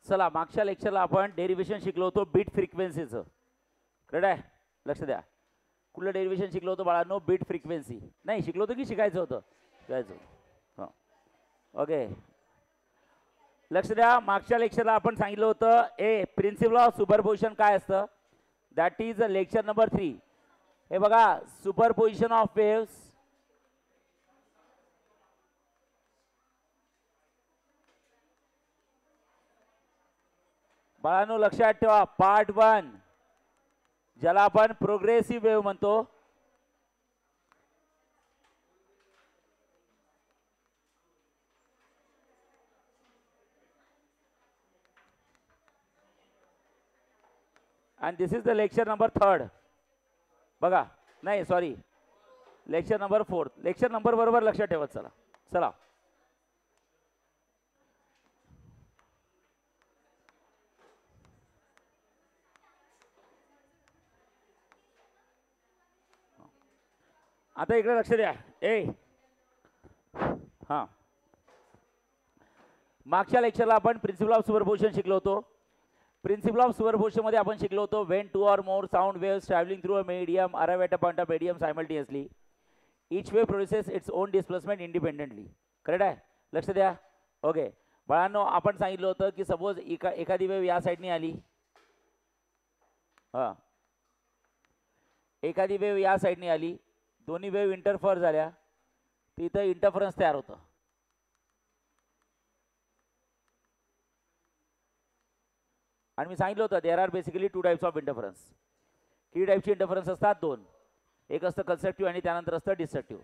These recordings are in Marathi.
चला मागच्या लेक्चरला आपण डेरिव्हेशन शिकलो होतो बीट फ्रिक्वेन्सीचं. करेक्ट आहे, लक्ष द्या. कुठलं डेरिव्हेशन शिकलो होतो बाळांनो? Beat frequency. नाही शिकलो होतो की शिकायचं होतं? शिकायचं. हां ओके, लक्ष द्या. मागच्या लेक्चरला आपण सांगितलं होतं ए प्रिन्सिपल ऑफ सुपरपोजिशन काय असतं. That is lecture number 3. हे बघा, सुपरपोजिशन ऑफ वेव्स, बाळांनो लक्षात ठेवा. पार्ट 1 ज्याला आपण प्रोग्रेसिव्ह वेव्ह म्हणतो. and this is the lecture number 3. बघा, नाही sorry, lecture number 4. Lecture number बरोबर लक्षात ठेवत चला. चला आता इकडे लक्ष द्या. ए हां, मागच्या लेक्चरला आपण प्रिन्सिपल ऑफ सुपरपोजिशन शिकलो होतो. प्रिन्सिपल ऑफ सुपरपोजिशन मध्ये आपण शिकलो होतो when 2 or more sound waves travelling through a medium arrive at a point of medium simultaneously, each wave produces its own displacement independently. Correct आहे, लक्ष द्या. ओके बाळांनो, आपण सांगितलं होतं की सपोज एखादी वेव या साईडनी आली, हां एखादी वेव या साईडनी आली, दोन्ही वेव इंटरफर झाल्या, तिथं इंटरफरन्स तयार होतं. आणि मी सांगितलं होतं there are basically 2 types of interference. किती टाईपचे इंटरफरन्स असतात? 2. एक असतं कन्स्ट्रक्टिव्ह आणि त्यानंतर असतं डिस्ट्रक्टिव्ह.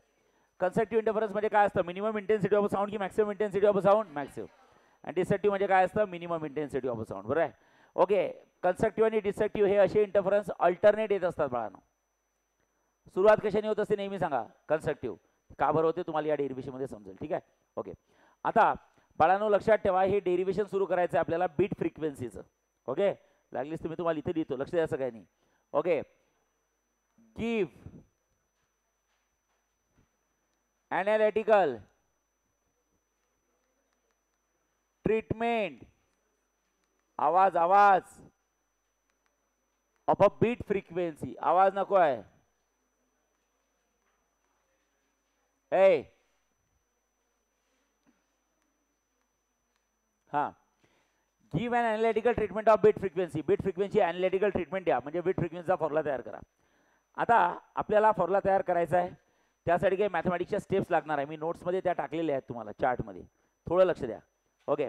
कन्स्ट्रक्टिव्ह इंटरफरन्स म्हणजे काय असतं? मिनिमम इंटेन्सिटी ऑफ साऊंड की maximum intensity of sound? Maximum. आणि डिस्ट्रक्टिव्ह म्हणजे काय असतं? Minimum intensity of sound. बरोबर आहे. ओके, कन्स्ट्रक्टिव्ह आणि डिस्ट्रक्टिव्ह हे असे इंटरफरन्स अल्टरनेट येत असतात बाळांनो. सुरुवात कशाने होत असते नेहमी सांगा? कन्स्ट्रक्टिव्ह. का बरं होते तुम्हाला या डेरिव्हेशनमध्ये समजेल. ठीक आहे. ओके, आता बाळांनो लक्षात ठेवा, हे डेरिव्हेशन सुरू करायचं आहे आपल्याला बीट फ्रिक्वेन्सीचं. ओके, लागलीच तुम्ही तुम्हाला इथे लिहितो, लक्ष द्या सगळ्यांनी. ओके, गिव्ह एनालिटिकल ट्रीटमेंट, आवाज आवाज ऑफ अ बीट फ्रिक्वेन्सी. आवाज नको आहे. ए हां, give an analytical treatment of beat frequency. Beat frequency analytical treatment द्या, म्हणजे बीट फ्रिक्वेन्सीचा फॉर्म्युला तयार करा. आता आपल्याला फॉर्म्युला तयार करायचा आहे, त्यासाठी काही मॅथमॅटिक्सच्या स्टेप्स लागणार आहे. मी नोट्समध्ये त्या टाकलेल्या आहेत तुम्हाला चार्टमध्ये, थोडं लक्ष द्या. ओके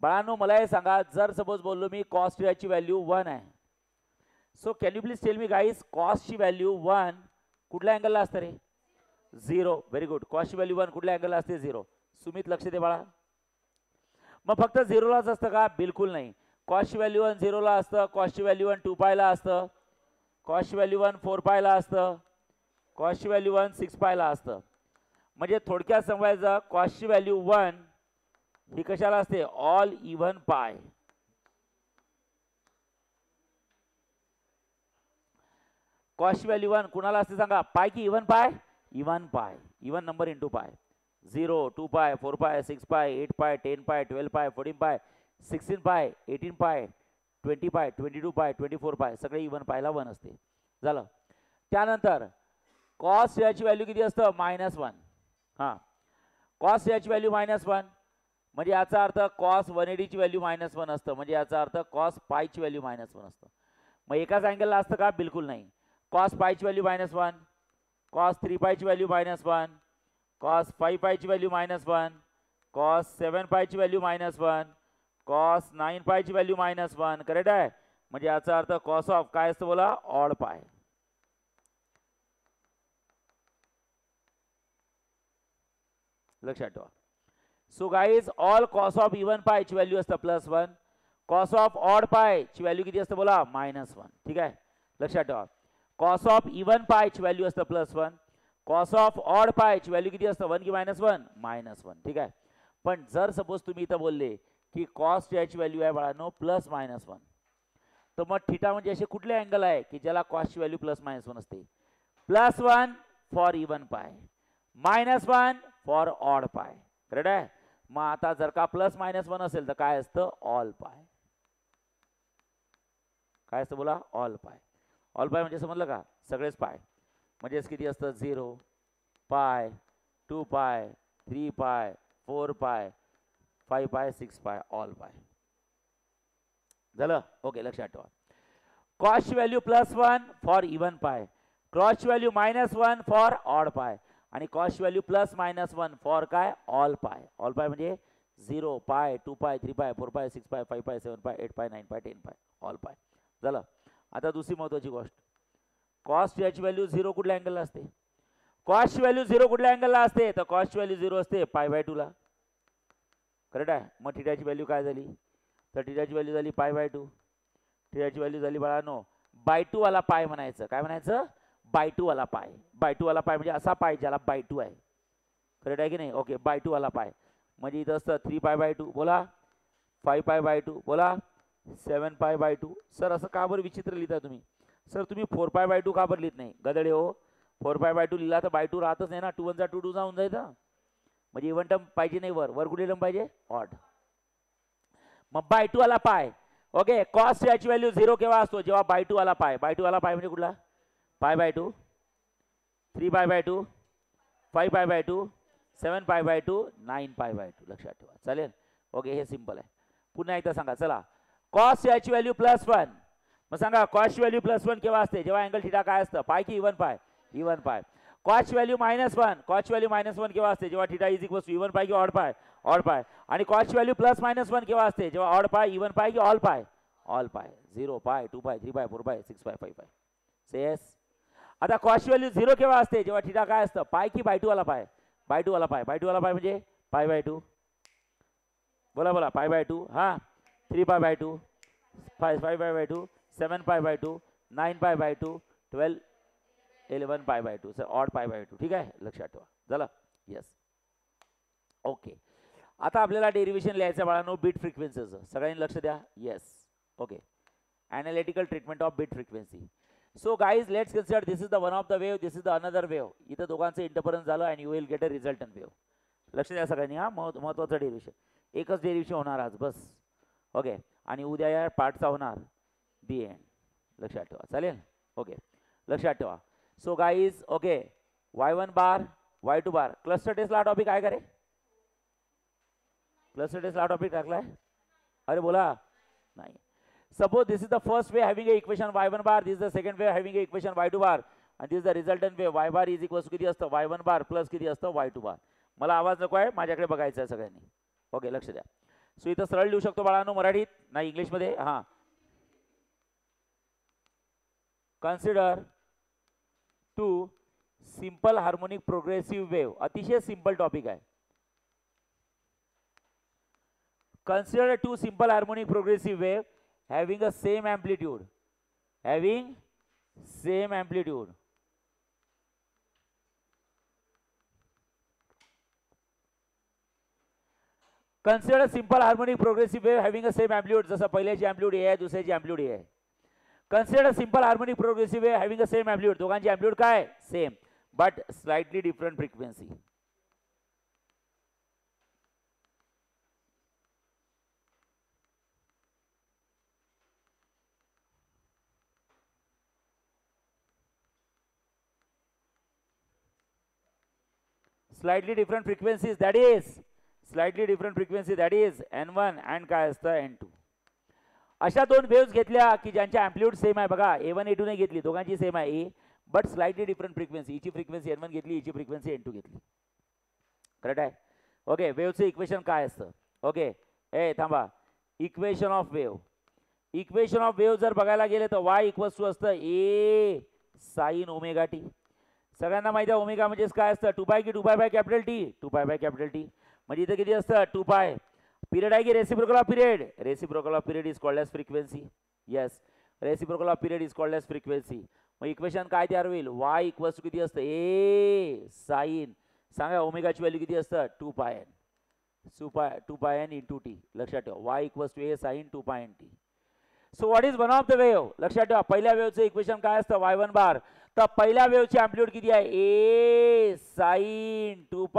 बाळांनो, मला हे सांगा, जर सपोज बोललो मी कॉस्ट याची व्हॅल्यू 1 आहे, so can you please tell me guys, कॉस्टची व्हॅल्यू 1 कुठल्या अँगलला असतं रे? 0. Very good. कॉस्टची व्हॅल्यू 1 कुठल्या अँगलला असते? 0. सुमित लक्ष दे बाळा. मग फक्त 0लाच असतं का? बिलकुल नाही. कॉस्टची व्हॅल्यू 1 0ला असतं, कॉस्टची व्हॅल्यू 1 2π असतं, कॉस्टची व्हॅल्यू 1 4π असतं, कॉस्टची व्हॅल्यू 1 6π असतं. म्हणजे थोडक्यात सांगायचं, कॉस्टची व्हॅल्यू 1 ही कशाला असते? ऑल इव्हन पाय. कॉस्टची व्हॅल्यू 1 कुणाला असते सांगा? पाय की इव्हन पाय? इव्हन पाय. Even number into pi. 0 2π 4π 6π 8π 10π 12π 14π 16π 18π 20π 22π 24π सगळे इव्हन पायला 1 असते. झालं. त्यानंतर कॉस्ट याची व्हॅल्यू किती असतं? -1. हां, कॉस्ट याची व्हॅल्यू -1 म्हणजे याचा अर्थ कॉस 180 ची व्हॅल्यू -1 असतं, म्हणजे याचा अर्थ कॉस पायची व्हॅल्यू -1 असतं. मग एकाच अँगलला असतं का? बिलकुल नाही. कॉस पायची व्हॅल्यू -1, कॉस 3π ची व्हॅल्यू -1, कॉस 5π ची व्हॅल्यू -1, कॉस 7π ची व्हॅल्यू -1, कॉस 9π ची व्हॅल्यू -1. करेक्ट आहे. म्हणजे याचा अर्थ कॉस ऑफ काय असतं बोला? ऑड पाय. लक्षात ठेवा. So guys, all cos of even पाय ची व्हॅल्यू असतं +1, कॉस ऑफ ऑड पाय ची व्हॅल्यू किती असतं बोला? -1. ठीक आहे, लक्षात ठेवा. कॉस ऑफ इव्हन पाय ची व्हॅल्यू असतं +1, कॉस ऑफ ऑड पाय ची व्हॅल्यू किती असतं? 1 की -1? -1. ठीक आहे. पण जर सपोज तुम्ही इथं बोलले की कॉस्ट याची व्हॅल्यू आहे बाळांनो +-1, तर मग थिटा म्हणजे असे कुठले अँगल आहे की ज्याला कॉस्टची व्हॅल्यू +-1 असते? +1 फॉर इव्हन पाय, -1 फॉर ऑड पाय. करेक्ट आहे. मग आता जर का +-1 असेल तर काय असतं? ऑल पाय. काय असतं बोला, ऑल पाय. ऑल पाय म्हणजे समजलं का, सगळेच पाय. म्हणजेच किती असतं, 0 पाय, 2 पाय, 3 पाय, 4 पाय, 5 पाय, 6 पाय, ऑल पाय. झालं. ओके, लक्षात ठेवा. कॉस्ट व्हॅल्यू +1 फॉर इवन पाय, कॉस्ट व्हॅल्यू -1 फॉर ऑड पाय, आणि कॉस्ट व्हॅल्यू +-1 फॉर काय, ऑल पाय. ऑल पाय म्हणजे 0 पाय, 2 पाय, 3 पाय, 4 पाय, 6 पाय, 5 पाय, 7 पाय, 8 पाय, 9 पाय, 10 पाय, ऑल पाय. झालं. आता दुसरी महत्वाची गोष्ट, कॉस्ट याची व्हॅल्यू 0 कुठल्या अँगलला असते, कॉस्ट व्हॅल्यू 0 कुठल्या अँगलला असते, तर कॉस्ट व्हॅल्यू 0 असते π/2 ला. करेक्ट आहे. मग थिटाची व्हॅल्यू काय झाली, तर थिटाची व्हॅल्यू झाली π/2. थिटाची व्हॅल्यू झाली बाळांनो /2 वाला पाय म्हणायचं. काय म्हणायचं, /2 वाला पाय. /2 वाला पाय म्हणजे असा पाय ज्याला /2 आहे. करेक्ट आहे की नाही. ओके, /2 वाला पाय म्हणजे इथं असतं 3π/2 बोला, 5π/2 बोला, 7π/2. सर असं का बरं विचित्र लिहिता तुम्ही, सर तुम्ही 4π/2 का बरं लिहित नाही, गदडे हो. 4π/2 लिहिला तर /2 राहतच नाही ना, 2 × 2 2 जाऊन जायचं. म्हणजे इव्हन टर्म पाहिजे नाही, वर कुठे टर्म पाहिजे, ऑड. मग /2 वाला पाय. ओके, कॉस्ट याची व्हॅल्यू 0 केव्हा असतो, जेव्हा /2 वाला पाय. /2 वाला पाय म्हणजे कुठला, π/2, 3π/2, 5π/2, 7π/2, 9π/2. लक्षात ठेवा. चालेल. ओके, हे सिंपल आहे. पुन्हा एकदा सांगा चला, कॉस्ट याची व्हॅल्यू +1. मग सांगा कॉस्ट व्हॅल्यू +1 केव्हा असते, जेव्हा अँगल थिटा काय असतं, पाय की इवन पाय, इवन पाय. कॉस्ट व्हॅल्यू -1, कॉस्ट व्हॅल्यू -1 केव्हा असते, जेव्हा theta is equal to even pi की ऑड पाय, ऑड पाय. आणि कॉस्ट व्हॅल्यू +-1 केव्हा असते, जेव्हा ऑड पाय, इवन पाय की ऑल पाय, ऑल पाय. 0 पाय, 2 पाय, 3 पाय, 4 पाय, 6 पाय, 5 पाय. सेस. आता कॉस्ट व्हॅल्यू 0 केव्हा असते, जेव्हा थिटा काय असतं, पाय की /2 वाला पाय, /2 वाला पाय. /2 वाला पाय म्हणजे π/2 बोला बोला, π/2. हा, 3π/2, 5π/2, 7π/2, 9π/2, 12, 11π/2. Sir odd π/2. ठीक आहे, लक्षात ठेवा. झालं. येस. ओके, आता आपल्याला डेरिव्हेशन लिहायचं बाळांनो बीट फ्रिक्वेन्सीचं. सगळ्यांनी लक्ष द्या. Yes. Okay, analytical treatment of beat frequency. So guys let's consider this is the one of the wave, this is the another wave. इथं दोघांचं इंटरफरन्स झालं and you will get a resultant wave. लक्ष द्या सगळ्यांनी. हा महत्त्वाचं डेरिव्हेशन, एकच डेरिव्हेशन होणार आज बस. ओके, आणि उद्या या पार्टचा होणार दी एंड. लक्षात ठेवा. चालेल. ओके, लक्षात ठेवा. सो गाईज ओके, y1 बार, y2 बार. क्लस्टर टेस्टला टॉपिक आहे का रे, क्लस्टर टेस्टला टॉपिक टाकलाय, अरे बोला नाही. Suppose this is the first wave having a equation y1 bar, this is the second wave having a equation y2 bar, and this is the resultant wave y bar is equal to किती असतं, y1 bar प्लस किती असतं, y2 bar. मला आवाज नको आहे, माझ्याकडे बघायचं आहे सगळ्यांनी. ओके, लक्ष द्या. सो इथं सरळ लिहू शकतो बाळांनो, मराठीत नाही इंग्लिशमध्ये. हां, consider 2 simple harmonic progressive wave. अतिशय सिंपल टॉपिक आहे. Consider 2 simple harmonic progressive wave having a same amplitude, having same amplitude. Consider a simple harmonic progressive wave having a same amplitude. जसं पहिल्याची amplitude A आहे, दुसऱ्याची amplitude A आहे. Consider a simple harmonic progressive wave having a same amplitude. दोघांची amplitude काय, same, but slightly different frequency. Slightly different frequencies, that is slightly different frequency, that is n1 and काय असतं n2. अशा दोन वेव्स घेतल्या की ज्यांची एम्प्लिट्यूड सेम आहे. बघा a1 a2 ने घेतली, दोघांची सेम आहे ए, बट स्लाइटली डिफरंट फ्रिक्वेन्सी. हिची फ्रिक्वेन्सी n1 घेतली, हिची फ्रिक्वेन्सी n2 घेतली. करेक्ट आहे. ओके, वेव्हचं इक्वेशन काय असतं. ओके, ए थांबा, equation of wave. Equation of wave जर बघायला गेले तर y इक्वल्स टू असतं a साइन ओमेगा टी. सगळ्यांना माहिती आहे ओमेगा म्हणजेच काय असतं, 2π की 2π by capital T, 2π by capital T. म्हणजे इथं किती असतं, 2π. पिरियड आहे की reciprocal of period, reciprocal of period is called as frequency. Yes, reciprocal of period is called as frequency. मग इक्वेशन काय तयार होईल, y इक्वल्स टू किती असतं, ए साइन, सांगा ओमेगाची व्हॅल्यू किती असतं, 2πn, 2πn इंटू टी. लक्षात ठेवा, y equals to A sine 2πn T. So what is one of the wave. लक्षात ठेवा, पहिल्या वेव्हचं इक्वेशन काय असतं, y1 बार. तर पहिल्या वेव्हची एम्प्लिट्यूड किती आहे, ए साइन 2π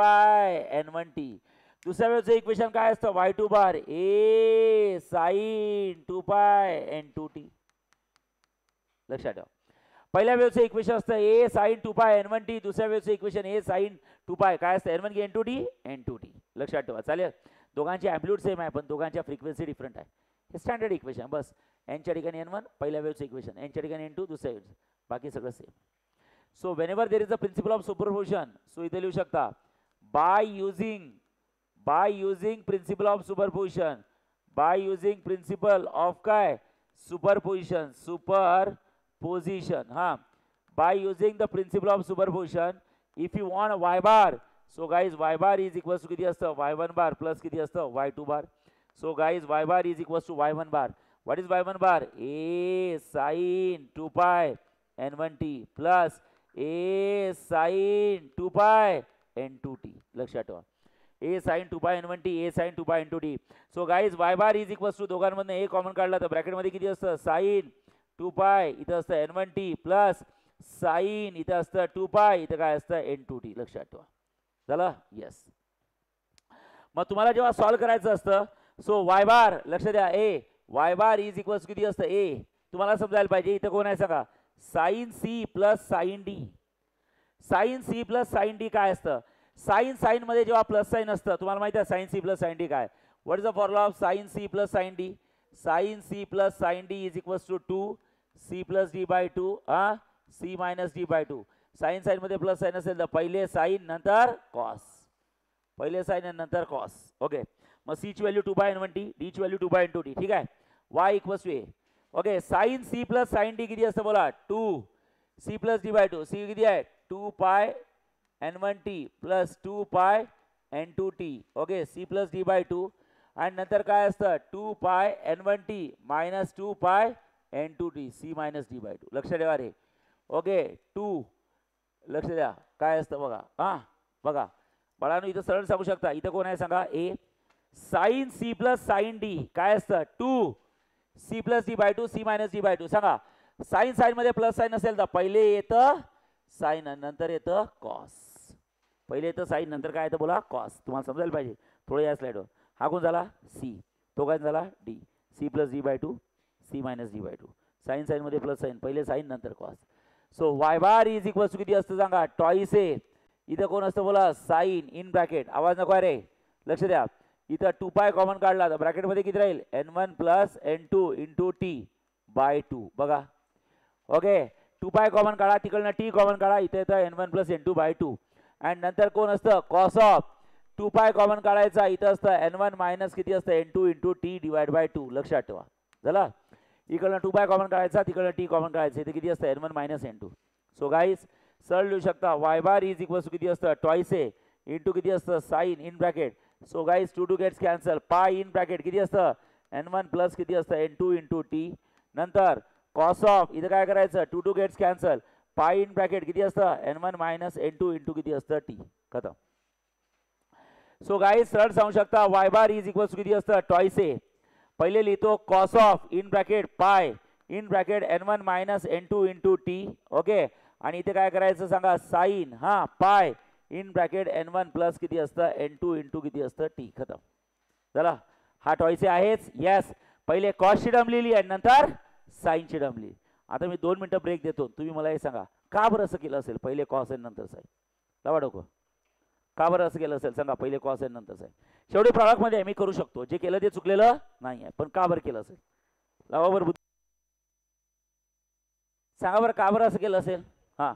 n1 टी. दुसऱ्या वेव्हचं इक्वेशन काय असतं, y2 बार, ए साइन 2π n2 टी. लक्षात ठेवा. पहिल्या वेव्हचं इक्वेशन असतं ए साइन 2 n1t, दुसऱ्या वेव्हचं इक्वेशन ए साइन 2 काय असतं n1 n2t n2t. लक्षात ठेवा. चालेल. दोघांची ॲम्प्लिट्यूड सेम आहे पण दोघांच्या फ्रिक्वेन्सी डिफरंट आहे. हे स्टँडर्ड इक्वेशन. बस एनच्या ठिकाणी n1 पहिल्या वेव्हचं इक्वेशन, एनच्या ठिकाणी n2 दुसऱ्या वेव्हचं, बाकी सगळं same. So whenever there is a principle of superposition, so इथे लिहू शकता by using principle of superposition, by using principle of काय सुपरपोजिशन, हा, by using the principle of superposition if you want y bar, so guys y bar is equals to किती असतं y1 बार प्लस किती असतं y2 bar. So guys y bar is equals to y1 bar. What is y1 bar? a sin 2 n1t plus a sin 2 n2t. लक्षात ठेवा. a sin 2 n1t, a sin 2 n2t. So guys y bar is equals to दोघांमधून a कॉमन काढला तर ब्रॅकेटमध्ये किती असतं sin 2 इथं असतं n1t प्लस साइन इथं असतं 2 इथं काय असतं n2t. लक्षात ठेवा. झालं. येस. मग तुम्हाला जेव्हा सॉल्व्ह करायचं असतं सो y बार लक्ष द्या a y bar is equals किती असतं a, तुम्हाला समजायला पाहिजे इथं कोण आहे सांगा sine c plus sine d. Sine c plus sine d काय असतं? साइन मध्ये जेव्हा प्लस साइन असतं तुम्हाला माहिती आहे sine c plus sine d काय. What is the formula of sine c plus sine d? Sine c plus sine d is equals to 2 c plus d by 2 c minus d by 2. Sine मध्ये प्लस साइन असेल तर पहिले साइन नंतर कॉस, पहिले साइन आणि नंतर कॉस. ओके. मग c ची व्हॅल्यू 2 n1t, d ची व्हॅल्यू 2 n2t. ठीक आहे. y equals to a. Okay. Sine c plus sine d किती असतं बोला 2 c plus d by 2. c किती आहे 2 n1t plus 2 n2t. Okay. c plus d by 2 आणि नंतर काय असतं 2 n1t minus 2 n2t c minus d by 2. लक्ष ठेवा रे. ओके. 2 लक्ष द्या काय असतं बघा. बघा बाळांनो इथं सरळ सांगू शकता इथं कोण आहे सांगा a. Sine c plus sine d काय असतं 2 c plus d by 2 c minus d by 2. सांगा साइन मध्ये प्लस साइन असेल तर पहिले येतं साइन नंतर येतं कॉस. पहिले येतं साइन नंतर काय येतं बोला कॉस. तुम्हाला समजायला पाहिजे थोडं या स्लाइडवर. हा कोण झाला c, तो काय झाला d. c plus d by 2 c minus d by 2. Sine मध्ये प्लस साइन पहिले साइन नंतर cos. So y bar is equals to किती असतं सांगा टॉइस a. इथं कोण असतं बोला साइन इन ब्रॅकेट. आवाज नको रे. लक्ष द्या. इथं 2 कॉमन काढला तर ब्रॅकेटमध्ये किती राहील n1 plus n2 into t bye 2. बघा. ओके. 2 कॉमन काढा तिकडनं t कॉमन काढा इथे येतं n1 प्लस n2 बाय 2 आणि नंतर कोण असतं कॉस ऑफ 2 कॉमन काढायचा इथं असतं n1 मायनस किती असतं n2 into t divide by 2. लक्षात ठेवा. झालं. इकडनं 2 कॉमन काढायचा तिकडनं t कॉमन काढायचं इथे किती असतं n1 minus n2. So guys सरळ लिहू शकता y bar is equals to किती असतं टॉइस a इंटू किती असतं sine in bracket. So guys 2 gets cancel pi in bracket किती असतं n1 प्लस किती असतं n2 इंटू t नंतर कॉस ऑफ इथं काय करायचं 2 gets cancel pi in bracket किती असतं n1 मायनस n2 इंटू किती असतं t. खतम. सो गाईज सरळ सांगू शकता y bar is equals to किती असतं टॉइस a. पहिले लिहितो cos of in bracket pi in bracket n1 minus n2 into t. Okay. आणि इथे काय करायचं सांगा साइन पाय इन ब्रॅकेट n1 प्लस किती असतं n2 इंटू किती असतं t. खतम. चला हा टॉइस आहेच. येस. पहिले कॉसची टर्म लिहिली आणि नंतर साइनची टर्म लिहिली. आता मी 2 मिनिटं ब्रेक देतो. तुम्ही मला हे सांगा का बरं असं केलं असेल पहिले कॉस आणि नंतर साइन. लावा डोकं. का बरं असं केलं असेल सांगा पहिले कॉस आणि नंतर साइन. शेवटी प्रॉडक्टमध्ये मी करू शकतो जे केलं ते चुकलेलं नाही आहे पण का बरं केलं असेल लावा बरं सांगा बरं का बरं असं केलं असेल. हां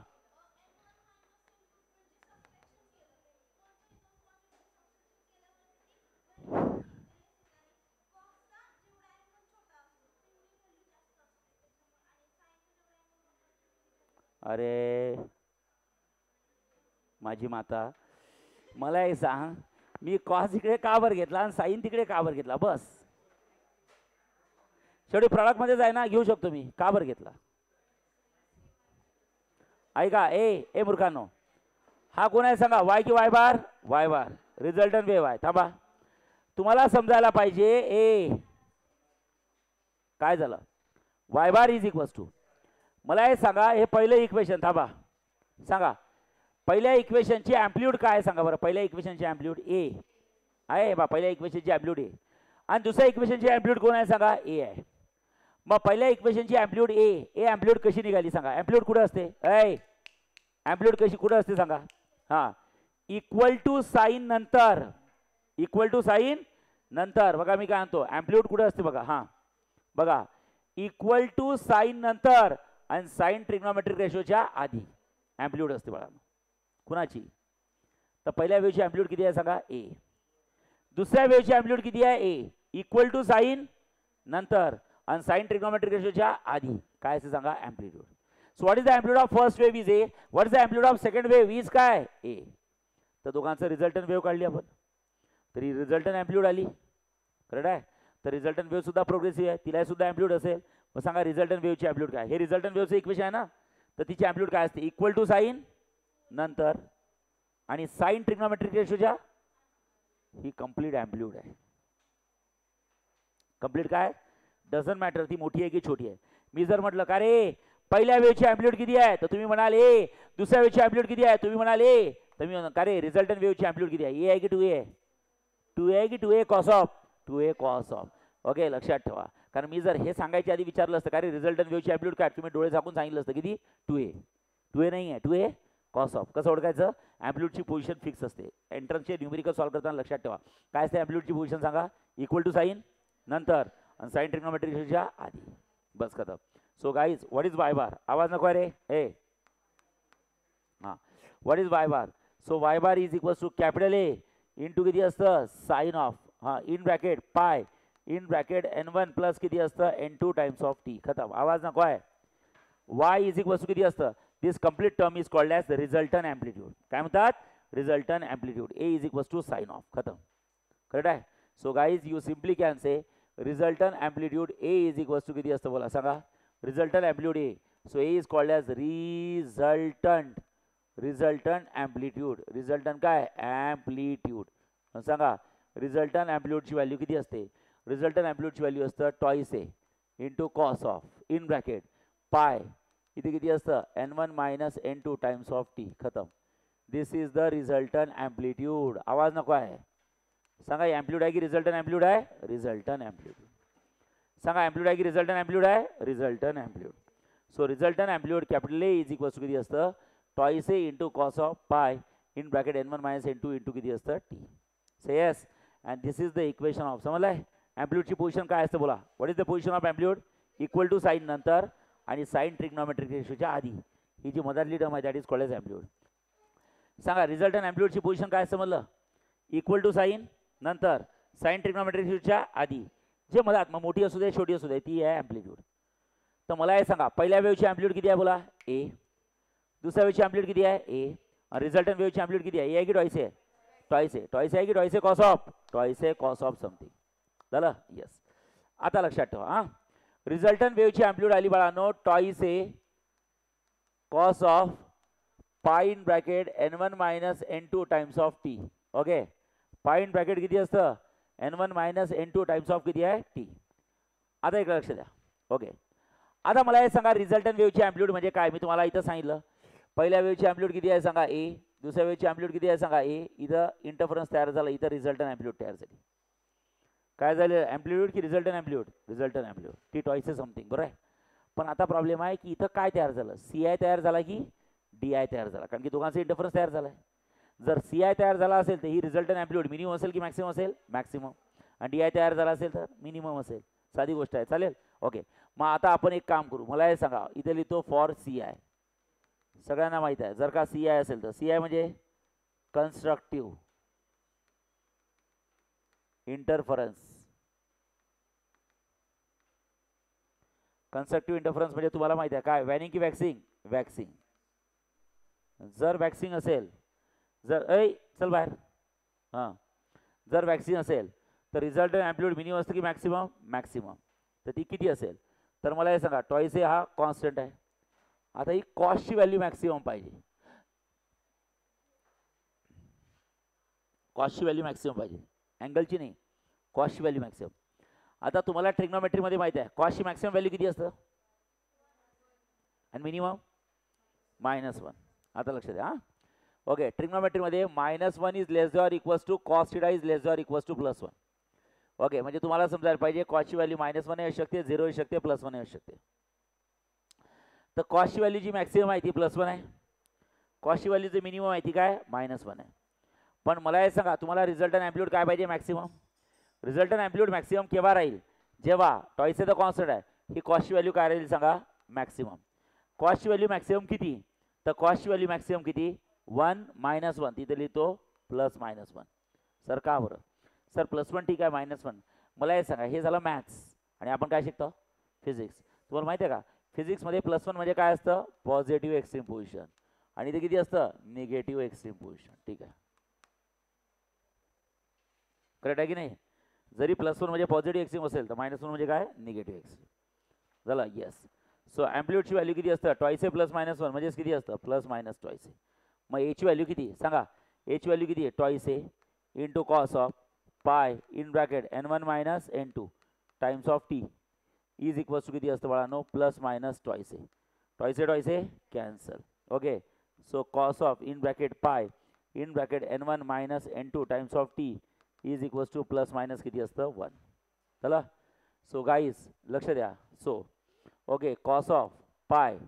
अरे माझी माता मला हे सांग मी कॉस इकडे का बरं घेतला आणि साइन तिकडे का बरं घेतला. बस शेवटी प्रॉडक्टमध्ये जाय ना घेऊ शकतो मी. का बरं घेतला ऐका ए मूर्खांनो हा कोण आहे सांगा वाय की Y bar. Y bar resultant wave आहे. थांबा तुम्हाला समजायला पाहिजे ए काय झालं Y bar is equals to मला हे सांगा हे पहिलं इक्वेशन. थांबा सांगा पहिल्या इक्वेशनची ॲम्प्लिट्यूड काय आहे सांगा बरं. पहिल्या इक्वेशनची ॲम्प्लिट्यूड ए आहे बा. पहिल्या इक्वेशनची ॲम्प्लिट्यूड ए आणि दुसऱ्या इक्वेशनची ॲम्प्लिट्यूड कोण आहे सांगा ए आहे. मग पहिल्या इक्वेशनची अँप्लिट्यूड ए अँप्लिट्यूड कशी निघाली सांगा. अँप्लिट्यूड कुठे असते. अँप्लिट्यूड कशी कुठे असते सांगा. हां इक्वल टू साईन नंतर, इक्वल टू साईन नंतर बघा मी काय म्हणतो अँप्लिट्यूड कुठे असते बघा. हां बघा इक्वल टू साईन नंतर आणि साईन ट्रिग्नोमेट्रिक रेशोच्या आधी अँप्लिट्यूड असते बघा. कुणाची तर पहिल्या वेव्हची अँप्लिट्यूड किती आहे सांगा ए. दुसऱ्या वेव्हची अँप्लिट्यूड किती आहे ए. इक्वल टू साईन नंतर आणि साईन ट्रिग्नोमेट्रिक रेशोच्या आधी काय असे सांगा amplitude. So what is the amplitude of first wave is a. What is the amplitude of second wave is काय ए. तर दोघांचं रिझल्टंट वेव्ह काढली आपण तरी रिझल्टंट अँप्लिट्यूड आली. करेक्ट आहे. तर रिझल्टंट वेव्ह सुद्धा प्रोग्रेसिव्ह आहे तिला सुद्धा अँप्लिट्यूड असेल. मग सांगा रिझल्टंट वेव्हची अँप्लिट्यूड काय. हे रिझल्टंट वेव्हचं इक्वेशन आहे ना तर तिची अँप्लिट्यूड काय असते इक्वल टू साईन नंतर आणि साईन ट्रिग्नोमेट्रिक रेशोच्या ही कंप्लीट अँप्लिट्यूड आहे. कंप्लीट काय डझंट मॅटर ती मोठी आहे की छोटी आहे. मी जर म्हटलं का रे पहिल्या वेव्हची अँप्लिट्यूड किती आहे तर तुम्ही म्हणाल ए. दुसऱ्या वेव्हची अँप्लिट्यूड किती आहे तुम्ही म्हणाल ए. तर मी का रे रिझल्टंट वेव्हची अँप्लिट्यूड किती आहे ए आहे की 2a आहे. 2a आहे की 2a cos of 2a cos of. Okay लक्षात ठेवा. कारण मी जर हे सांगायच्या आधी विचारलं असतं का रे रिझल्टंट वेव्हची अँप्लिट्यूड काय तुम्ही डोळे झाकून सांगितलं असतं किती 2a. 2a नाही आहे 2a कॉस ऑफ. कसं ओळखायचं अँप्लिट्यूडची पोझिशन फिक्स असते. एंट्रन्सचे न्यूमेरिकल सॉल्व करताना लक्षात ठेवा काय असते अँप्लिट्यूडची पोझिशन सांगा इक्वल टू साईन नंतर आणि साईन ट्रिग्नोमेट्रिक रेशोच्या आधी. बस खतम. So guys what is Y bar. आवाज नको रे ए. हां what is Y bar. So Y bar is equal to capital A into किती असतं साईन ऑफ हां in bracket pi in bracket n1 plus किती असतं n2 टाइम्स ऑफ टी. खतम. आवाज नको आहे. वाय इज इक्वल टू किती असतं this complete term is called as resultant amplitude. काय म्हणतात resultant amplitude. A is equal to sine of. खतम. करेक्ट आहे. So guys you simply can say resultant amplitude A is equal to किती असतं बोला सांगा resultant amplitude A. So A is called as resultant amplitude. Resultant काय अँप्लिट्यूड सांगा. रिझल्टंट अँप्लिट्यूडची व्हॅल्यू किती असते रिझल्टंट अँप्लिट्यूडची व्हॅल्यू असतं twice A into cos of in bracket पाय इथे किती असतं n1 minus n2 times of T. खतम. This is the resultant amplitude. आवाज नको आहे. सांगा अँप्लिट्यूड आहे की रिझल्टंट अँप्लिट्यूड आहे रिझल्टंट अँप्लिट्यूड. सांगा अँप्लिट्यूड आहे की रिझल्टंट अँप्लिट्यूड आहे resultant amplitude. So resultant amplitude capital A is equal to किती असतं twice A into cos of pi in bracket n1 minus n2 into किती असतं T. Say yes and this is the equation of समजलाय. अँप्लिट्यूडची पोझिशन काय असतं बोला. What is the position of amplitude equal to sine नंतर आणि साईन ट्रिग्नोमेट्रिक रेशोच्या आधी. ही जी मधातली टर्म आहे that is called as amplitude. सांगा रिझल्टंट अँप्लिट्यूडची पोझिशन काय असतं म्हणलं इक्वल टू साईन नंतर साईन ट्रिग्नोमेट्रिक रेशोच्या आधी जे मधात मग मोठी असू दे छोटी असू दे ती आहे अँप्लिट्यूड. तर मला हे सांगा पहिल्या वेव्हची अँप्लिट्यूड किती आहे बोला ए. दुसऱ्या वेव्हची अँप्लिट्यूड किती आहे ए. रिझल्टंट वेव्हची अँप्लिट्यूड किती आहे ए आहे की टॉईस आहे टॉईस आहे. टॉईस आहे की टॉईस आहे कॉस ऑफ टॉईस आहे कॉस ऑफ समथिंग. झालं येस. आता लक्षात ठेवा हां रिझल्टंट वेव्हची अँप्लिट्यूड आली बाळांनो toys A cos of pi in bracket n1 minus n2 times of T. Okay पाय इन ब्रॅकेट किती असतं n1 minus n2 times of किती आहे टी. आता एक लक्ष द्या. ओके आता मला हे सांगा रिझल्टंट वेव्हची अँप्लिट्यूड म्हणजे काय. मी तुम्हाला इथं सांगितलं पहिल्या वेव्हची अँप्लिट्यूड किती आहे सांगा ए. दुसऱ्या वेव्हची अँप्लिट्यूड किती आहे सांगा ए. इथं इंटरफरन्स तयार झाला इथं रिझल्टंट अँप्लिट्यूड तयार झाली. काय झालं अँप्लिट्यूड की resultant amplitude resultant amplitude T twice आहे समथिंग बरोबर आहे. पण आता प्रॉब्लेम आहे की इथं काय तयार झालं सी आय तयार झाला की डी आय तयार झाला. कारण की दोघांचा इंटरफरन्स तयार झाला आहे. जर सी आय तयार झाला असेल तर ही रिझल्टंट अँप्लिट्यूड मिनिमम असेल की मॅक्सिमम असेल मॅक्सिमम. आणि डी आय तयार झाला असेल तर मिनिमम असेल. साधी गोष्ट आहे चालेल. ओके मग आता आपण एक काम करू. मला हे सांगा इथे लिहितो फॉर सी आय. सगळ्यांना माहीत आहे जर का सी आय असेल तर सी आय म्हणजे कन्स्ट्रक्टिव्ह इंटरफरन्स. कन्स्ट्रक्टिव्ह इंटरफरन्स म्हणजे तुम्हाला माहिती आहे काय वॅनिंग की वॅक्सिंग वॅक्सिंग. जर वॅक्सिंग असेल जर चल बाहेर हां जर वॅक्सिंग असेल तर रिझल्टंट अँप्लिट्यूड मिनिमम असतं की मॅक्सिमम मॅक्सिमम. तर ती किती असेल तर मला हे सांगा टॉईस ए हा कॉन्स्टंट आहे. आता ही कॉस्टची व्हॅल्यू मॅक्सिमम पाहिजे. कॉस्टची व्हॅल्यू मॅक्सिमम पाहिजे अँगलची नाही कॉस्टची व्हॅल्यू मॅक्सिमम. आता तुम्हाला ट्रिग्नोमेट्रीमध्ये माहिती आहे कॉस्टची मॅक्सिमम व्हॅल्यू किती असतं आणि मिनिमम -1. आता लक्षात द्या हां. ओके ट्रिग्नोमेट्रीमध्ये -1 is less or equals to cos theta is less or equals to +1. Okay, म्हणजे तुम्हाला समजायला पाहिजे कॉसची व्हॅल्यू -1 येऊ शकते, 0 येऊ शकते, +1 येऊ शकते. तर कॉसची व्हॅल्यू जी मॅक्सिमम आहे ती +1 आहे, कॉसची व्हॅल्यूची मिनिमम आहे ती काय -1 आहे. पण मला हे सांगा तुम्हाला रिझल्टंट अँप्लिट्यूड काय पाहिजे मॅक्सिमम. रिझल्टंट अँप्लिट्यूड मॅक्सिमम केव्हा राहील, जेव्हा टॉईस द कॉन्स्टंट आहे ही कॉसची व्हॅल्यू काय राहील सांगा मॅक्सिमम. कॉसची व्हॅल्यू मॅक्सिमम किती, तर कॉसची व्हॅल्यू मॅक्सिमम किती 1 -1 तिथे लिहितो +-1. सर का बरं सर +1 ठीक आहे -1. मला हे सांगा हे झालं मॅथ्स आणि आपण काय शिकतो फिजिक्स. तुम्हाला माहिती आहे का फिजिक्समध्ये +1 म्हणजे काय असतं पॉझिटिव्ह एक्स्ट्रीम पोझिशन आणि ते किती असतं निगेटिव्ह एक्स्ट्रीम पोझिशन. ठीक आहे करेक्ट आहे की नाही. जरी +1 म्हणजे पॉझिटिव्ह एक्स्ट्रीम असेल तर -1 म्हणजे काय निगेटिव्ह एक्स्ट्रीम झालं. येस सो ॲम्प्लिट्यूडची व्हॅल्यू किती असतं टॉईस ए +-1 म्हणजेच किती असतं +- टॉईस ए. मग एची व्हॅल्यू किती सांगा एची व्हॅल्यू किती आहे twice A into cos of pi in bracket n1 - n2 times of T is equals to किती असतं बाळांनो +- twice A. Twice A cancel. Okay so cos of in bracket pi in bracket n1 - n2 times of T is equals to +- किती असतं 1. चला सो गाईज लक्ष द्या. So okay cos of pi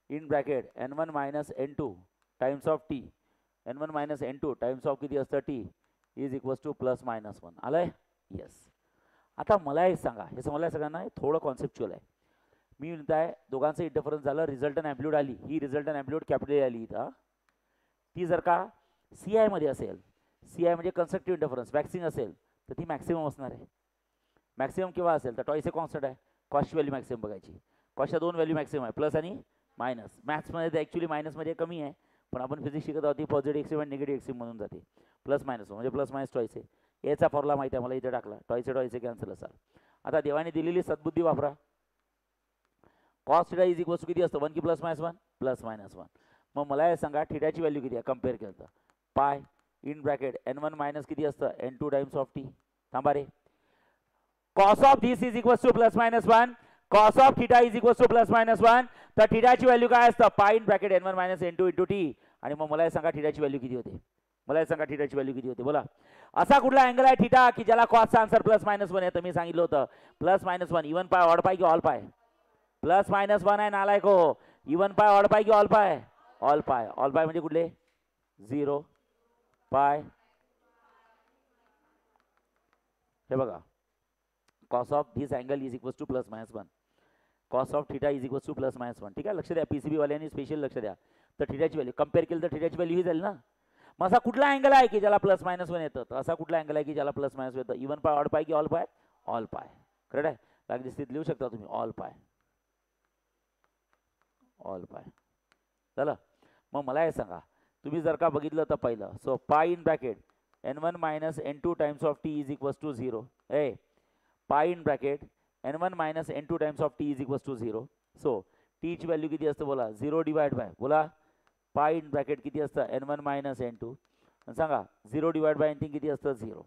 in bracket n1 - n2 times of T n1 - n2 times of किती असतं टी इज इक्वल्स टू +-1 आलंय. येस आता मला हे सांगा हे समजलं सगळ्यांना थोडं कॉन्सेप्च्युअल आहे. मी म्हणत आहे दोघांचं इंटरफरन्स झालं रिझल्टंट अँप्लिट्यूड आली ही रिझल्टंट अँप्लिट्यूड कॅपिटल आली इथं ती जर का CI मध्ये असेल CI म्हणजे कन्स्ट्रक्टिव्ह इंटरफरन्स वॅक्सिंग असेल तर ती मॅक्सिमम असणार आहे. मॅक्सिमम केव्हा असेल तर टॉईस ए कॉन्स्टंट आहे कॉस्टची व्हॅल्यू मॅक्सिमम बघायची. कॉस्टच्या 2 व्हॅल्यू मॅक्सिमम आहे प्लस आणि मायनस. मॅथ्समध्ये तर ॲक्च्युली मायनसमध्ये कमी आहे पण आपण फिजिक्स शिकत आहोत ती पॉझिटिव्ह एक्स्ट्रीम आणि निगेटिव्ह एक्स्ट्रीम म्हणून जाते +- म्हणजे +- टॉईस ए. याचा फॉर्म्युला माहिती आहे मला इथे टाकला टॉईस ए कॅन्सल असाल. आता देवाने दिलेली सद्बुद्धी वापरा. Cos theta is equals to किती असतं 1 की +-1 +-1. मग मला हे सांगा थिटाची व्हॅल्यू किती आहे कम्पेअर केलं तर पाय इन ब्रॅकेट n1 - किती असतं n2 टाइम्स ऑफ टी. थांबा रे cos of this is equals to +-1 cos of theta is equals to +-1 तर थिटाची व्हॅल्यू काय असतं पाय in bracket n1 - n2 into T. आणि मग मला हे सांगा थिटाची व्हॅल्यू किती होते मला हे सांगा थिटाची व्हॅल्यू किती होते बोला. असा कुठला अँगल आहे थिटा की ज्याला कॉसचा आन्सर +-1 आहे तर मी सांगितलं होतं +-1 इवन पाय ऑड पाय की ऑल पाय +-1 आहे नालायको. इवन पाय ऑड पाय की ऑल पाय ऑल पाय. ऑल पाय म्हणजे कुठले 0 पाय. हे बघा cos of this angle is equals to +-1 cos of theta is equals to +-1. ठीक आहे लक्ष द्या PCB वाल्यांनी स्पेशल लक्ष द्या. तर थिटाची व्हॅल्यू कम्पेअर केली तर थिटाची व्हॅल्यू ही झाली ना. मग असा कुठला अँगल आहे की ज्याला +-1 येतं तर असा कुठला अँगल आहे की ज्याला +-1 येतं इवन पाय ऑड पाय की ऑल पाय ऑल पाय. करेक्ट आहे लागली स्थिती लिहू शकता तुम्ही ऑल पाय ऑल पाय. चला मग मला हे सांगा तुम्ही जर का बघितलं तर पहिलं so pi in bracket n1 - n2 times of T is equals to 0 a pi in bracket n1 - n2 times of T is equals to 0. So टीची व्हॅल्यू किती असतं बोला 0 डिवाइड बाय बोला पाय इन ब्रॅकेट किती असतं n1 - n2 सांगा 0 डिवाइड बाय एनिथिंग किती असतं 0.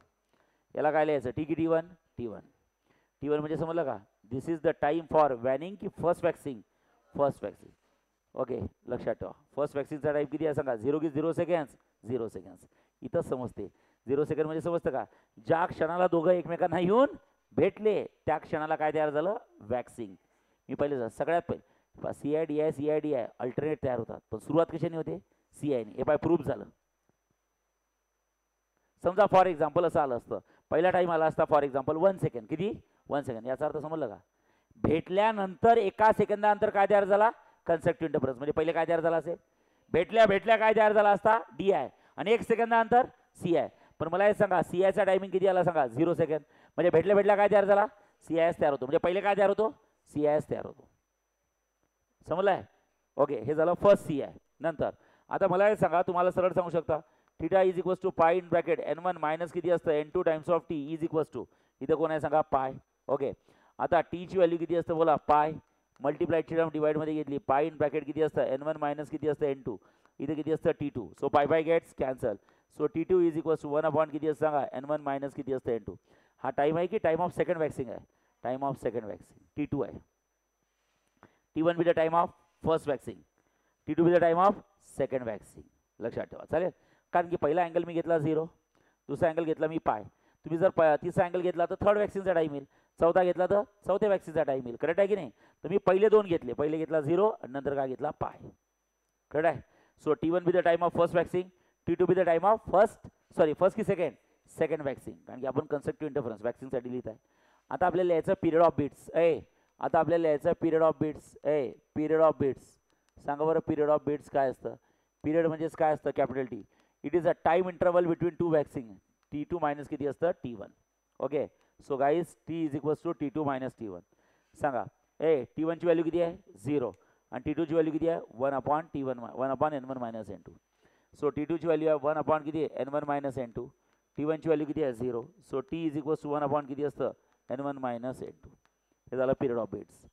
याला काय लिहायचं टी की T1 T1 म्हणजे समजलं का दिस इज द टाइम फॉर वॅनिंग की first waxing first waxing. Okay लक्षात ठेवा फर्स्ट वॅक्सिंगचा टाईम किती आहे सांगा 0 की 0 सेकंड्स 0 सेकंड्स. इथंच समजते 0 सेकंड म्हणजे समजतं का ज्या क्षणाला दोघं एकमेकांना येऊन भेटले त्या क्षणाला काय तयार झालं वॅक्सिंग. मी पहिले सगळ्यात पहिले CI DI अल्टरनेट तयार होतात पण सुरुवात कशाने होते CI ने. हे पाय प्रूफ झालं. समजा फॉर एक्झाम्पल असं आलं असतं पहिला टाईम आला असता फॉर एक्झाम्पल 1 सेकंड किती 1 सेकंड. याचा अर्थ समजलं का भेटल्यानंतर एका सेकंदानंतर काय तयार झाला कन्स्ट्रक्टिव्ह इंटरफरन्स. म्हणजे पहिले काय तयार झाला असेल भेटल्या काय तयार झाला असता DI आणि 1 सेकंदानंतर CI. पण मला हे सांगा CIचा टायमिंग किती आला सांगा 0 सेकंड. म्हणजे भेटल्या काय तयार झाला CIS तयार होतो. म्हणजे पहिले काय तयार होतो CIS तयार होतो. समजलंय ओके हे झालं फर्स्ट CI. नंतर आता मला हे सांगा तुम्हाला सरळ सांगू शकता theta is equals to pi in bracket n1 - किती असतं n2 times of T is equals to इथं कोण आहे सांगा पाय. ओके आता टीची व्हॅल्यू किती असतं बोला पाय मल्टिप्लाय थिटा डिवाइडमध्ये घेतली पाय इन ब्रॅकेट किती असतं n1 - किती असतं n2 इथे किती असतं T2. So pi gets cancel. So T2 is equals to 1 किती असतं सांगा n1 - किती असतं n2. हा टाइम आहे की टाइम ऑफ सेकंड वॅक्सिंग आहे time of second waxing T2 आहे. T1 be the time of first waxing T2 be the time of second waxing. लक्षात ठेवा चालेल कारण की पहिला अँगल मी घेतला 0 दुसरा अँगल घेतला मी पाय तुम्ही जर तिसरा अँगल घेतला तर थर्ड वॅक्सिंगचा टाईम येईल, चौथा घेतला तर चौथ्या वॅक्सिंगचा टाईम येईल. करेक्ट आहे की नाही? तर मी पहिले दोन घेतले, पहिले घेतला 0 आणि नंतर काय घेतला पाय. करेक्ट आहे. So T1 be the time of first waxing, T2 be the time of first की सेकंड वॅक्सिंग, कारण की आपण कन्स्ट्रक्टिव्ह इंटरफरन्स वॅक्सिंगसाठी लिहित आहे. आता आपल्याला यायचं पिरियड ऑफ बीट्स. आता आपल्याला यायचं period of beats. Period of beats सांगा बरं, पिरियड ऑफ बीट्स काय असतं? पिरियड म्हणजेच काय असतं? Capital T. It is a time interval between two waxing. T2 minus किती असतं? T1. Okay, so guys T is equals to T2 minus T1. सांगा T1 ची व्हॅल्यू किती आहे? 0 आणि T2 ची व्हॅल्यू किती आहे? 1/T1 1/N1 minus N2. So T2 ची व्हॅल्यू आहे 1 किती आहे? N1 minus N2. T1 ची व्हॅल्यू किती आहे? 0. So T is equals to 1 किती असतं? N1 minus N2. हे झालं पिरियड ऑफ बीट्स.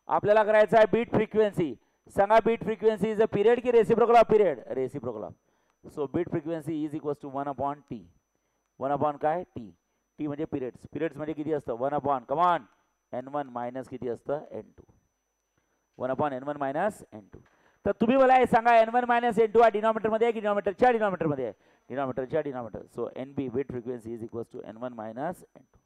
आपल्याला करायचं आहे बीट फ्रिक्वेन्सी. सांगा beat frequency is a period की reciprocal of period? Reciprocal of. So beat frequency is equals to 1/T. 1 काय? T. T म्हणजे पिरियड्स. पिरियड्स म्हणजे किती असतं? 1 कमान N1 मायनस किती असतं? N2. 1/N1 minus N2. तर तुम्ही मला हे सांगा N1 मायनस N2 हा डिनॉमिनेटरमध्ये आहे की डिनॉमिनेटरच्या डिनॉमिनेटरमध्ये आहे? डिनॉमिनेटरच्या denominator. So NB beat frequency is equals to N1 minus N2.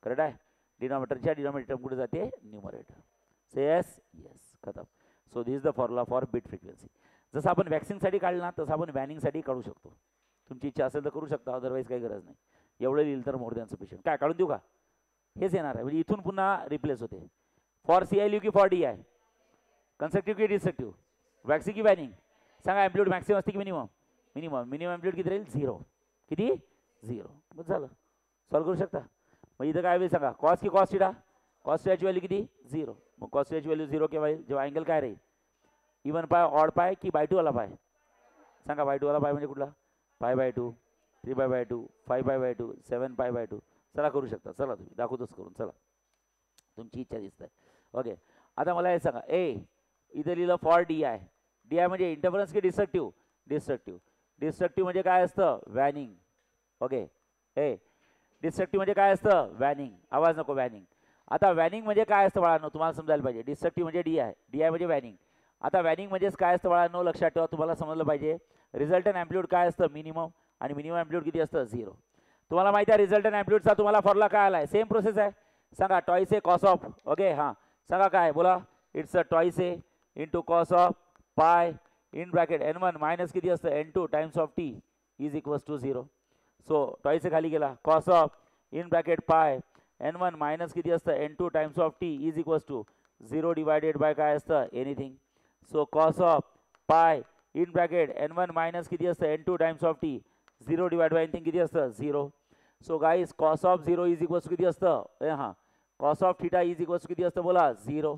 Correct आहे. डिनॉमिनेटरच्या डिनॉमिनेटर कुठे जाते? न्यूमरेटर. से येस येस, खतम. So this is the formula for beat frequency. जसं आपण वॅक्सिंगसाठी काढलं ना तसं आपण वॅनिंगसाठी काढू शकतो. तुमची इच्छा असेल तर करू शकता, अदरवाईज काही गरज नाही. एवढं लिहिलं तर मोर दॅन सफिशियंट. काय काढून देऊ का? हेच येणार आहे, म्हणजे इथून पुन्हा रिप्लेस होते. फॉर CI लिहू की फॉर DI? कन्स्ट्रक्टिव्ह की डिस्ट्रक्टिव्ह? वॅक्सिंग की वॅनिंग? सांगा. ॲम्प्लिट्यूड मॅक्सिमम असते की मिनिमम? मिनिमम. मिनिमम ॲम्प्लिट्यूड किती राहील? 0. किती? 0. बस झालं, सॉल्व करू शकता. मग इथं काय होईल सांगा? कॉस की कॉस थिटा? कॉस थिटाची व्हॅल्यू किती? 0. मग कॉस थिटाची व्हॅल्यू 0 केव्हा येईल? जेव्हा अँगल काय राहील? इवन पाय, ऑड पाय की बाय2 वाला पाय? सांगा. बाय2 वाला पाय म्हणजे कुठला? π/2, 3π/2, 5π/2, 7π/2. चला करू शकता. चला तुम्ही दाखवतोच करून. चला, तुमची इच्छा दिसत आहे. ओके, आता मला हे सांगा. इथं लिहिलं फॉर DI. DI म्हणजे इंटरफरन्स की डिस्ट्रक्टिव्ह? डिस्ट्रक्टिव्ह. डिस्ट्रक्टिव्ह म्हणजे काय असतं? वॅनिंग. ओके, डिस्ट्रक्टिव्ह म्हणजे काय असतं? वॅनिंग. आवाज नको. वॅनिंग. आता वॅनिंग म्हणजे काय असतं बाळांनो? तुम्हाला समजायला पाहिजे. डिस्ट्रक्टिव्ह म्हणजे DI, DI म्हणजे वॅनिंग. आता वॅनिंग म्हणजेच काय असतं बाळांनो? लक्षात ठेवा, तुम्हाला समजलं पाहिजे. रिझल्टंट ॲम्प्लिट्यूड काय असतं? मिनिमम. आणि मिनिमम ॲम्प्लिट्यूड किती असतं? 0. तुम्हाला माहिती आहे रिझल्टंट ॲम्प्लिट्यूडचा तुम्हाला फॉर्म्युला काय आला आहे? सेम प्रोसेस आहे. सांगा. Twice A cos of. Okay, हां सांगा काय? बोला. It's a twice A into cos of pi in bracket N1 minus किती असतं? N2 times of T is equals to 0. So twice A खाली गेला. कॉस ऑफ इन ब्रॅकेट पाय N1 मायनस किती असतं? N2 times of T is equals to 0 divided by काय असतं? Anything. So cos of pi in bracket N1 minus किती असतं? N2 times of T 0 divide by anything किती असतं? 0. So guys cos of 0 is equals किती असतं? हां, cos of theta is equals किती असतं? बोला. 0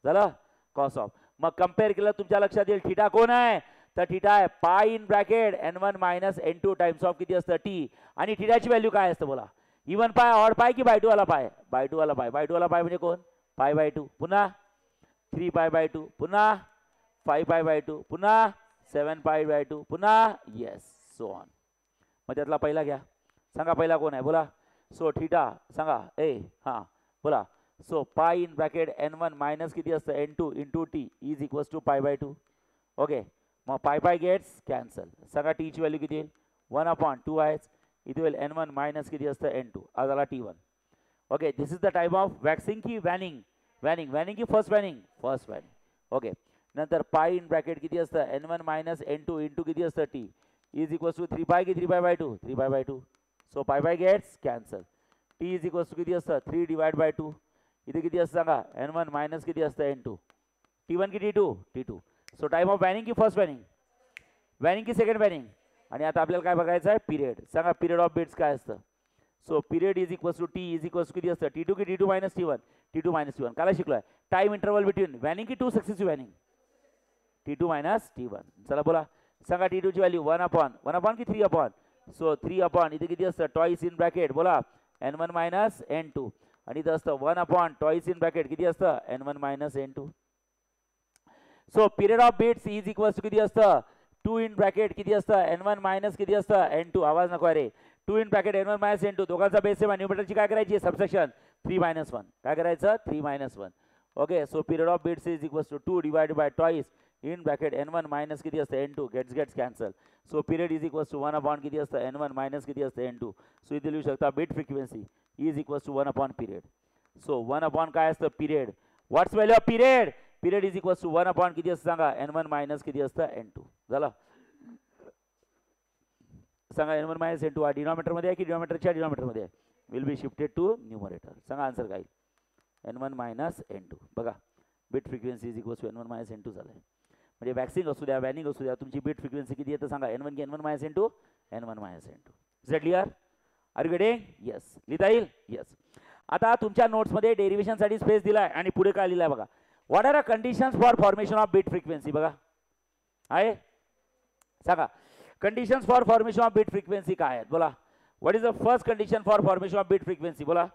झालं. Cos of. मग कम्पेअर केलं तुमच्या लक्षात येईल थिटा कोण आहे? तर थिटा आहे पाय in bracket N1 minus N2 times of किती असतं? T. आणि थिटाची व्हॅल्यू काय असतं? बोला. इवन पाय, ऑड पाय की बाय2 वाला पाय? बाय2 वाला पाय. बाय2 वाला पाय म्हणजे कोण? π/2. पुन्हा 3π/2. पुन्हा 5π/2. पुन्हा 7π/2. पुन्हा येस, सो ऑन. मग त्यातला पहिला घ्या. सांगा पहिला कोण आहे? बोला. सो थिटा सांगा. हां बोला. So pi in bracket N1 minus किती असतं? N2 into T is equals to π/2. Okay, मग पाय गेट्स कॅन्सल. सांगा T ची व्हॅल्यू किती येईल? 1/2 आहेच. इथे होईल N1 मायनस किती असतं? N2. हा झाला T1. Okay, this is the type of waxing की वॅनिंग? वॅनिंग. वॅनिंग की फर्स्ट वॅनिंग? फर्स्ट वॅनिंग. ओके, नंतर पाय इन ब्रॅकेट किती असतं? N1 मायनस N2 इंटू किती असतं? T इज इक्वल्स टू 3π की 3π/2? 3π/2. So pi gets cancel. T is equals to किती असतं? 3 डिवाइड बाय 2. इथे किती असतं सांगा? N1 मायनस किती असतं? N2. T1 की T2? T2. So time of वॅनिंग की फर्स्ट वॅनिंग? वॅनिंग की सेकंड वॅनिंग? आणि आता आपल्याला काय बघायचं आहे? पिरियड. सांगा पिरियड ऑफ बीट्स काय असतं? So period is equals to T is equals किती असतं? T2 की T2 minus T1? T2 minus T1. काला शिकलोय. टाइम इंटरवल बिटवीन वॅनिंग की 2 सक्सेसिव्ह वॅनिंग? T2 minus T1. चला बोला. सांगा T2 ची व्हॅल्यू 1/1 की 3/? सो 3/. इथे किती असतं? Twice in bracket. बोला. N1 minus N2. आणि इथं असतं 1/, टॉईस इन ब्रॅकेट किती असतं? N1 minus N2. So period of beats is equals to किती असतं? 2 इन ब्रॅकेट किती असतं? N1 मायनस किती असतं? N2. आवाज नको रे. 2 in bracket N1 minus N2. दोघांचा बेस सेम. न्यूमरेटरची काय करायची? सबसेक्शन 3 - 1. काय करायचं? 3 - 1. Okay, so period of beats is equals to 2 divided by twice in bracket n1 minus किती असतं n2 gets cancel. So period is equals to 1 upon किती असतं n1 मायनस किती असतं n2. सो इथे लिहू शकता beat frequency is equals to 1 upon period. So 1 upon काय असतं period. What's value of period. Period is equals to 1 upon किती असतं सांगा n1 मायनस किती असतं n2. झालं सांगा n1 मायनस n2 हा डिनॉमिनेटर मध्ये आहे की डिनॉमिनेटरच्या डिनॉमिनेटर मध्ये आहे. Will be shifted to numerator. सांगा आन्सर काय n1 मायनस n2. बघा beat frequency is equals to n1 minus n2 झालं आहे. म्हणजे वॅक्सिंग असू द्या वॅनिंग असू द्या तुमची बीट फ्रिक्वेन्सी किती येतं सांगा n1 की n1 minus n2 n1 minus n2. Is it clear. Are you getting. Yes लिहिता येईल. येस. आता तुमच्या नोट्समध्ये डेरिव्हेशनसाठी स्पेस दिलाय आणि पुढे काय लिहिलंय बघा. What are the conditions for formation of beat frequency. बघा आहे सांगा conditions for formation of beat frequency काय आहेत बोला. What is the first condition for formation of beat frequency. बोला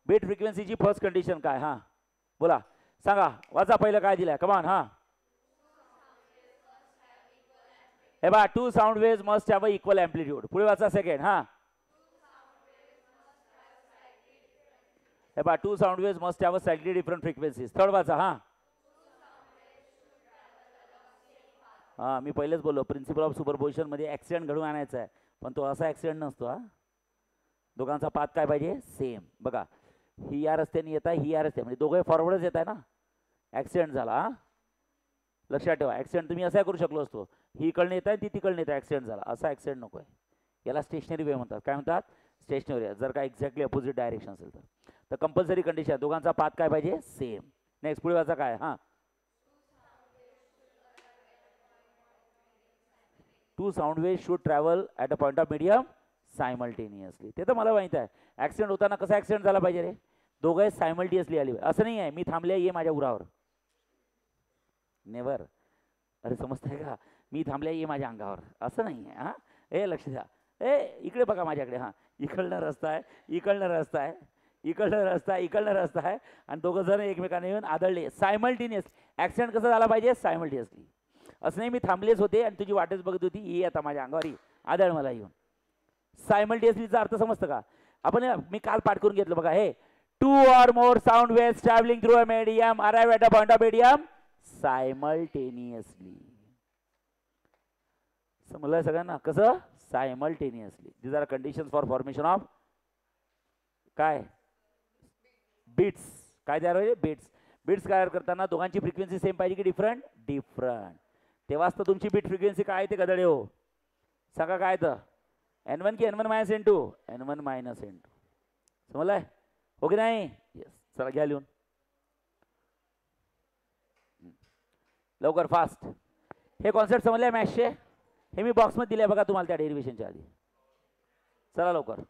बीट फ्रिक्वेन्सीची फर्स्ट कंडिशन काय. हां बोला सांगा वाचा पहिलं काय दिलंय कमान. हां हे बा two sound waves must have a equal amplitude. पुढे वाचा सेकंड. हां हे बा two sound waves must have a slightly different frequencies. Third वाचा. हां हां मी पहिलेच बोललो प्रिन्सिपल ऑफ सुपरपोजिशन मध्ये ऍक्सिडेंट घडवून आणायचा आहे पण तो असा ऍक्सिडेंट नसतो. हा दोघांचा पाथ काय पाहिजे सेम. बघा ही या रस्त्याने येत आहे ही या रस्त्याने म्हणजे दोघे फॉरवर्डच येत आहे ना. ऍक्सिडेंट झाला. लक्षात ठेवा ऍक्सिडेंट तुम्ही असा करू शकलो असतो ही इकडनं येत आहे ती तिकडनं येत आहे ऍक्सिडेंट झाला. असा ऍक्सिडेंट नको आहे. याला स्टेशनरी वेव्ह म्हणतात. काय म्हणतात स्टेशनरी. जर का एक्झॅक्टली अपोजिट डायरेक्शन असेल तर कंपल्सरी कंडिशन दोघांचा पाथ काय पाहिजे सेम. नेक्स्ट पुढे वाचा काय. हां two sound waves should travel at a point of medium simultaneously. ते तर मला माहित आहे. ऍक्सिडेंट होताना कसा ऍक्सिडेंट झाला पाहिजे रे दोघे सायमल्टेनियसली आली. असं नाही आहे मी थांबले ये माझ्या उरावर. नेवर. अरे समजताय का मी थांबले ये माझ्या अंगावर असं नाही आहे. हां ए लक्ष द्या. इकडे बघा माझ्याकडे. हां इकडनं रस्ता आहे इकडनं रस्ता आहे इकडनं रस्ता आहे इकडनं रस्ता आहे आणि दोघं जण एकमेकांना येऊन आदळले सायमल्टेनियस. ऍक्सिडेंट कसा झाला पाहिजे सायमल्टेनियसली. असं नाही मी थांबलेच होते आणि तुझी वाटच बघत होती ये आता माझ्या अंगावर आदळ मला येऊन. सायमल्टेनियसलीचा अर्थ समजतं का आपण. मी काल पाठ करून घेतलं बघा. हे two or more sound waves travelling through a medium arrive at a point of medium simultaneously. समजलं सगळ्यांना कसं simultaneously. These are conditions for formation of काय बीट्स. काय तयार होईल बीट्स. बीट्स तयार करताना दोघांची फ्रिक्वेन्सी सेम पाहिजे की डिफरंट डिफरंट. तेव्हाच तर तुमची बीट फ्रिक्वेन्सी काय ते गदडे हो. सांगा काय तर n1 की n1 minus n2 n1 minus n2. समजलंय हो की नाही. येस चला घ्या लिहून लवकर फास्ट. हे कॉन्सेप्ट समजले मॅथ्सचे. हे मी बॉक्समध्ये दिले बघा तुम्हाला त्या डेरिव्हेशनच्या आधी. चला लवकर.